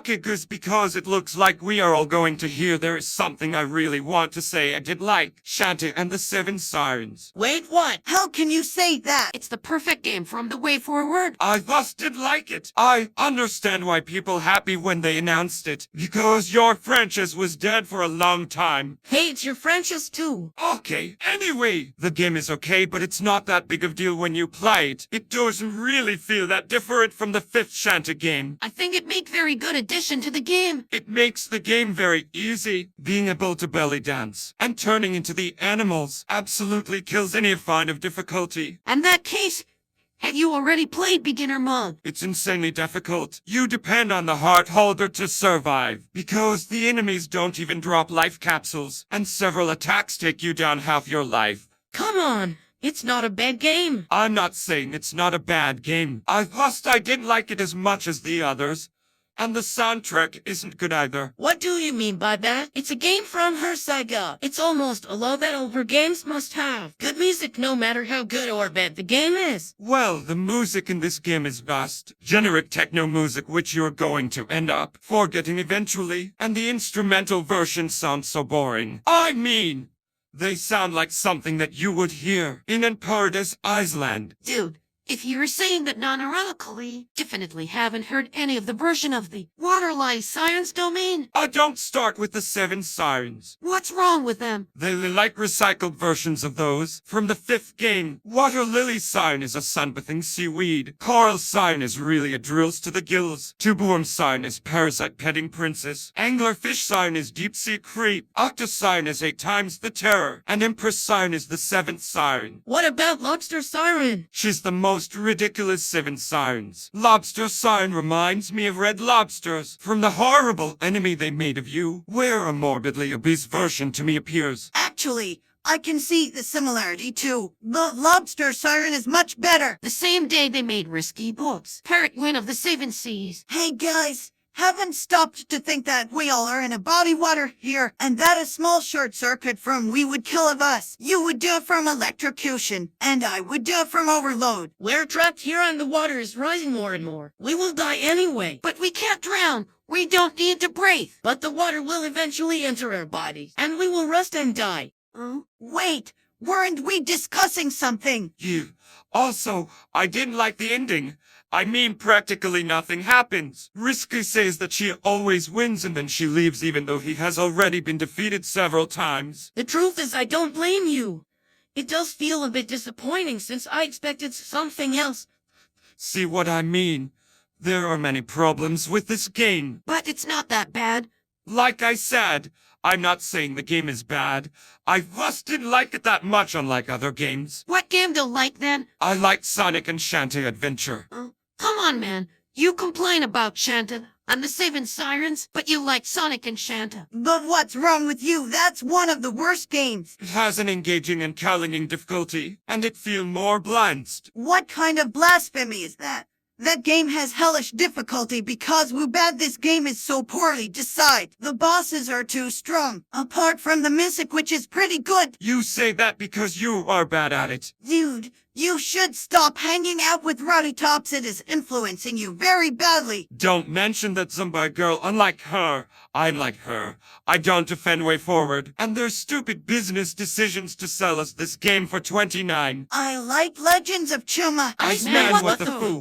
Okay, Goose, because it looks like we are all going to hear, there is something I really want to say. I did like Shantae and the Seven Sirens. Wait, what? How can you say that? It's the perfect game from the way forward. I just did like it. I understand why people happy when they announced it, because your franchise was dead for a long time. Hey, it's your franchise too. Okay, anyway, the game is okay, but it's not that big of a deal when you play it. It doesn't really feel that different from the fifth Shantae game. I think it make very good addition to the game. It makes the game very easy. Being able to belly dance and turning into the animals absolutely kills any kind of difficulty. In that case, have you already played beginner mode? It's insanely difficult. You depend on the heart holder to survive, because the enemies don't even drop life capsules, and several attacks take you down half your life. Come on, it's not a bad game. I'm not saying it's not a bad game. I didn't like it as much as the others. And the soundtrack isn't good either. What do you mean by that? It's a game from her Sega. It's almost all that all her games must have. Good music no matter how good or bad the game is. Well, the music in this game is vast. Generic techno music which you're going to end up forgetting eventually. And the instrumental version sounds so boring. I mean, they sound like something that you would hear in Paradise Island. Dude, if you're saying that non-ironically, definitely haven't heard any of the version of the Waterlight Sirens domain. I don't start with the Seven Sirens. What's wrong with them? They like recycled versions of those from the fifth game. Water Lily Siren is a sunbathing seaweed. Coral Siren is really a drills to the gills. Tuborm Siren is parasite petting princess. Anglerfish Siren is deep sea creep. Octus Siren is 8 times the terror. And Empress Siren is the 7th siren. What about Lobster Siren? She's the most ridiculous 7 sirens. Lobster Siren reminds me of red lobsters from the horrible enemy they made of you, where a morbidly obese version to me appears. Actually, I can see the similarity too. The Lobster Siren is much better. The same day they made Risky Books, Parrot Queen of the Seven Seas. Hey guys, haven't stopped to think that we all are in a body water here, and that a small short circuit from we would kill of us. You would do it from electrocution, and I would do it from overload. We're trapped here and the water is rising more and more. We will die anyway. But we can't drown. We don't need to breathe. But the water will eventually enter our bodies, and we will rust and die. Wait, weren't we discussing something? Also, I didn't like the ending. I mean, practically nothing happens. Risky says that she always wins and then she leaves even though he has already been defeated several times. The truth is I don't blame you. It does feel a bit disappointing since I expected something else. See what I mean? There are many problems with this game. But it's not that bad. Like I said, I'm not saying the game is bad. I just didn't like it that much unlike other games. What game do you like then? I liked Sonic and Shantae Adventure. Come on, man. You complain about Shantae and the Seven Sirens, but you like Sonic and Shantae. But what's wrong with you? That's one of the worst games. It has an engaging and challenging difficulty, and it feels more balanced. What kind of blasphemy is that? That game has hellish difficulty because how bad this game is so poorly designed. The bosses are too strong, apart from the music which is pretty good. You say that because you are bad at it. Dude, you should stop hanging out with Rowdy Tops. It is influencing you very badly. Don't mention that Zumba girl, unlike her, I'm like her. I don't defend way forward, and their stupid business decisions to sell us this game for $29. I like Legends of Chuma. Iceman, what the fool?